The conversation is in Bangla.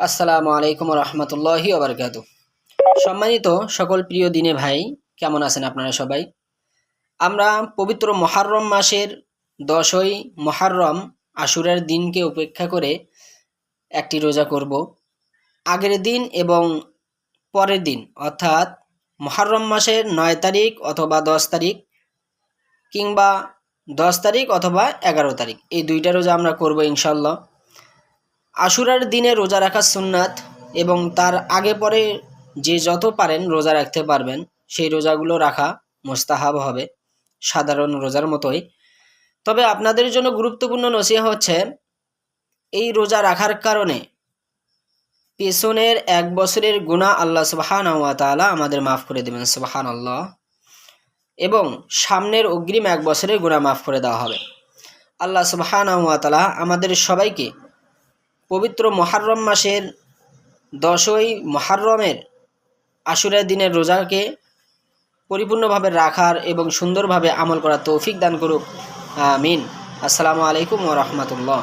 আসসালামু আলাইকুম রহমতুল্লাহি ওবরকাতু। সম্মানিত সকল প্রিয় দিনে ভাই, কেমন আছেন আপনারা সবাই? আমরা পবিত্র মুহররম মাসের 10ই মুহররম আশুরার দিনকে উপেক্ষা করে একটি রোজা করব। আগের দিন এবং পরের দিন অর্থাৎ মুহররম মাসের 9 তারিখ অথবা 10 তারিখ কিংবা 10 তারিখ অথবা 11 তারিখ, এই দুইটা রোজা আমরা করব ইনশাল্লাহ। আশুরার দিনে রোজা রাখা সুন্নাত এবং তার আগে পরে যে যত পারেন রোজা রাখতে পারবেন, সেই রোজাগুলো রাখা মুস্তাহাব হবে সাধারণ রোজার মতোই। তবে আপনাদের জন্য গুরুত্বপূর্ণ নসিহত হচ্ছে, এই রোজা রাখার কারণে পেছনের 1 বছরের গুনাহ আল্লাহ সুবহানাহু ওয়া তাআলা আমাদের মাফ করে দেবেন, সুবহানাল্লাহ। এবং সামনের অগ্রিম 1 বছরের গুনাহ মাফ করে দেওয়া হবে। আল্লাহ সুবহানাহু ওয়া তাআলা আমাদের সবাইকে পবিত্র মুহররম মাসের 10ই মুহররমের আশুরার দিনের রোজাকে পরিপূর্ণভাবে রাখার এবং সুন্দরভাবে আমল করার তৌফিক দান করুক, আমিন। আসসালামু আলাইকুম ওয়া রাহমাতুল্লাহ।